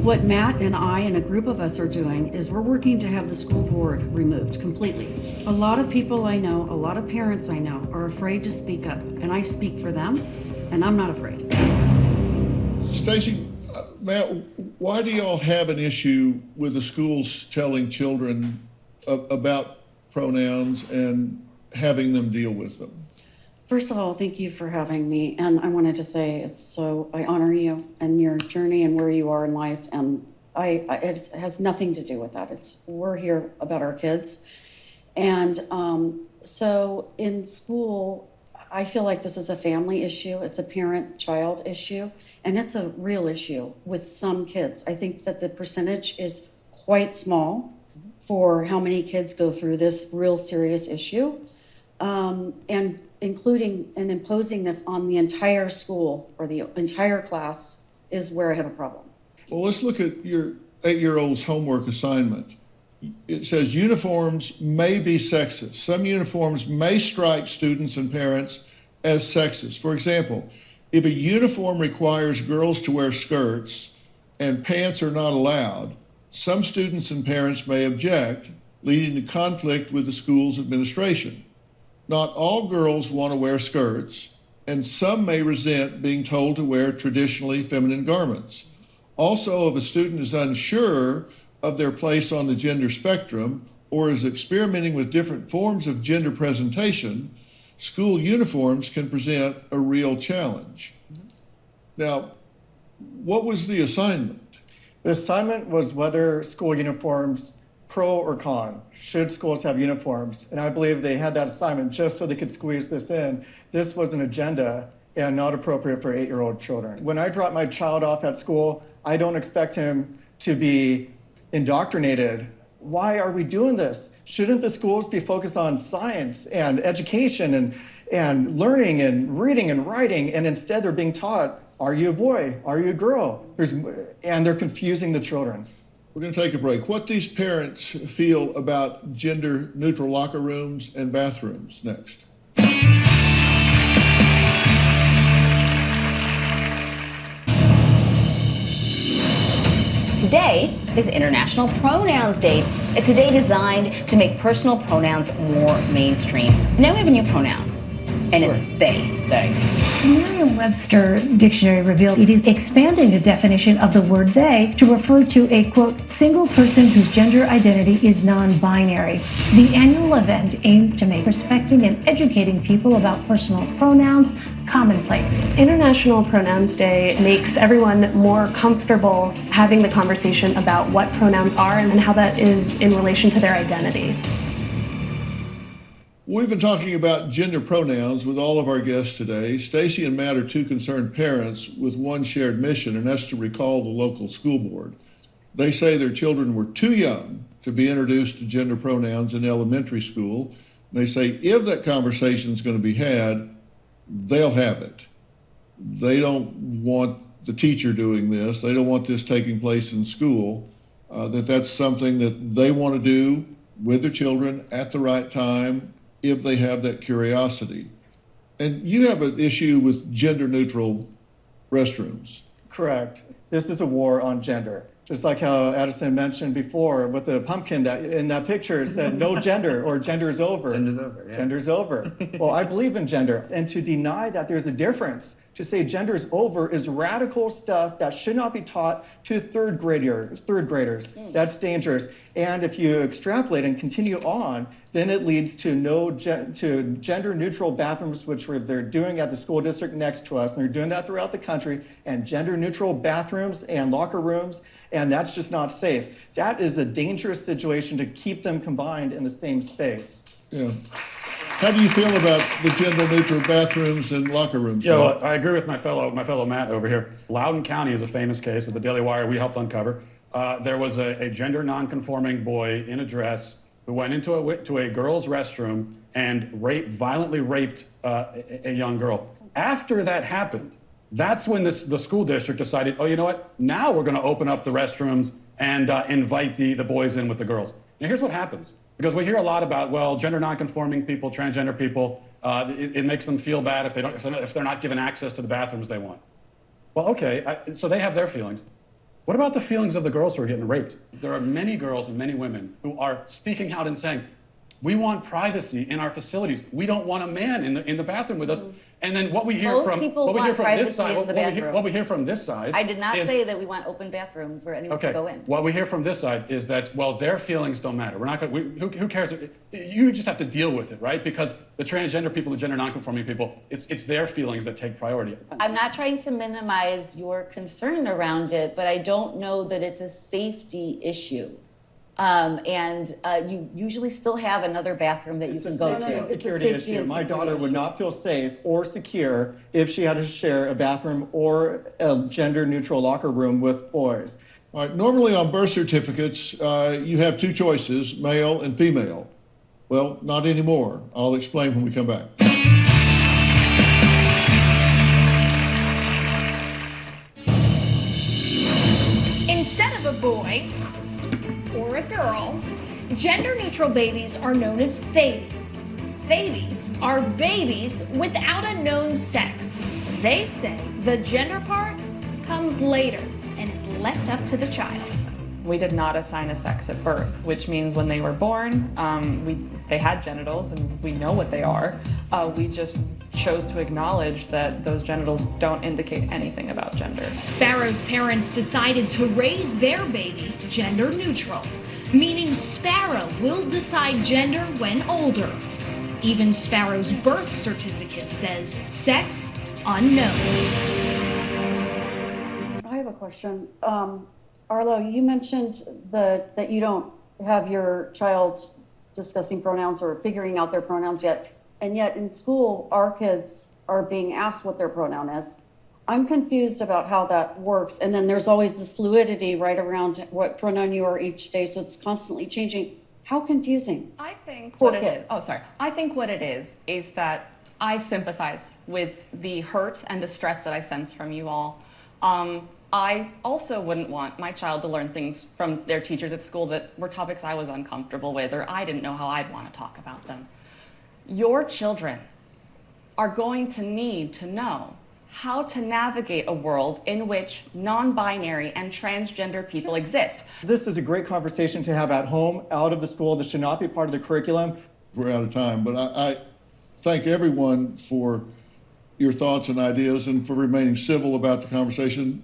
What Matt and I and a group of us are doing is we're working to have the school board removed completely. A lot of people I know, a lot of parents I know are afraid to speak up, and I speak for them, and I'm not afraid. Stacy, Matt, why do y'all have an issue with the schools telling children about pronouns and having them deal with them? First of all, thank you for having me. And I wanted to say I honor you and your journey and where you are in life. And it has nothing to do with that. We're here about our kids. And so in school, I feel like this is a family issue. It's a parent-child issue. And it's a real issue with some kids. I think that the percentage is quite small for how many kids go through this real serious issue. And including and imposing this on the entire school or the entire class is where I have a problem. Well, let's look at your 8-year-old's homework assignment. It says uniforms may be sexist. Some uniforms may strike students and parents as sexist. For example, if a uniform requires girls to wear skirts and pants are not allowed, some students and parents may object, leading to conflict with the school's administration. Not all girls want to wear skirts, and some may resent being told to wear traditionally feminine garments. Also, if a student is unsure of their place on the gender spectrum or is experimenting with different forms of gender presentation, school uniforms can present a real challenge. Now, what was the assignment? The assignment was whether school uniforms, pro or con, should schools have uniforms? And I believe they had that assignment just so they could squeeze this in. This was an agenda and not appropriate for 8-year-old children. When I drop my child off at school, I don't expect him to be indoctrinated. Why are we doing this? Shouldn't the schools be focused on science and education and learning and reading and writing? And instead they're being taught, are you a boy? Are you a girl? And they're confusing the children. We're going to take a break. What these parents feel about gender-neutral locker rooms and bathrooms next. Today is International Pronouns Day. It's a day designed to make personal pronouns more mainstream. Now we have a new pronoun, and Sure. it's they. They. Merriam-Webster dictionary revealed it is expanding the definition of the word they to refer to a, quote, single person whose gender identity is non-binary. The annual event aims to make respecting and educating people about personal pronouns commonplace. International Pronouns Day makes everyone more comfortable having the conversation about what pronouns are and how that is in relation to their identity. We've been talking about gender pronouns with all of our guests today. Stacy and Matt are two concerned parents with one shared mission, and that's to recall the local school board. They say their children were too young to be introduced to gender pronouns in elementary school. They say if that conversation is going to be had, they'll have it. They don't want the teacher doing this. They don't want this taking place in school. That's something that they want to do with their children at the right time, if they have that curiosity. And you have an issue with gender-neutral restrooms. Correct. This is a war on gender. Just like how Addison mentioned before with the pumpkin that in that picture it said no gender or gender's over. Gender's over, yeah. Gender's over. Well, I believe in gender. And to deny that there's a difference, to say gender's over is radical stuff that should not be taught to third graders. That's dangerous. And if you extrapolate and continue on, then it leads to to gender-neutral bathrooms, which they're doing at the school district next to us, and they're doing that throughout the country, and gender-neutral bathrooms and locker rooms, and that's just not safe. That is a dangerous situation to keep them combined in the same space. Yeah. How do you feel about the gender-neutral bathrooms and locker rooms? Yeah, well, I agree with my fellow Matt over here. Loudoun County is a famous case that the Daily Wire we helped uncover. There was a gender non-conforming boy in a dress who went into a girl's restroom and violently raped a young girl. After that happened, that's when the school district decided, oh, you know what? Now we're going to open up the restrooms and invite the boys in with the girls. Now here's what happens. Because we hear a lot about, well, gender non-conforming people, transgender people, it makes them feel bad if they're not given access to the bathrooms they want. Well, okay, so they have their feelings. What about the feelings of the girls who are getting raped? There are many girls and many women who are speaking out and saying, we want privacy in our facilities. We don't want a man in the bathroom with us. And then what we hear Most from people what we hear want from this privacy side, in the bathroom. what we hear from this side. I did not is, say that we want open bathrooms where anyone okay, can go in. what we hear from this side is that, well, their feelings don't matter. We're not going. Who cares? You just have to deal with it, right? Because the transgender people, the gender nonconforming people, it's their feelings that take priority. I'm not trying to minimize your concern around it, but I don't know that it's a safety issue. You usually still have another bathroom that you can go to. It's a security issue. My daughter would not feel safe or secure if she had to share a bathroom or a gender-neutral locker room with boys. All right, normally on birth certificates, you have two choices, male and female. Well, not anymore. I'll explain when we come back. Instead of a boy or a girl, gender-neutral babies are known as babies. Babies are babies without a known sex. They say the gender part comes later and is left up to the child. We did not assign a sex at birth, which means when they were born, they had genitals and we know what they are. We just chose to acknowledge that those genitals don't indicate anything about gender. Sparrow's parents decided to raise their baby gender neutral, meaning Sparrow will decide gender when older. Even Sparrow's birth certificate says sex unknown. I have a question. Arlo, you mentioned that you don't have your child discussing pronouns or figuring out their pronouns yet. And yet in school, our kids are being asked what their pronoun is. I'm confused about how that works. And then there's always this fluidity right around what pronoun you are each day. So it's constantly changing. How confusing. I think For what it kids. is. Oh, sorry. I think what it is that I sympathize with the hurt and distress that I sense from you all. I also wouldn't want my child to learn things from their teachers at school that were topics I was uncomfortable with or I didn't know how I'd want to talk about them. Your children are going to need to know how to navigate a world in which non-binary and transgender people exist. This is a great conversation to have at home, out of the school. This should not be part of the curriculum. We're out of time, but I thank everyone for your thoughts and ideas and for remaining civil about the conversation.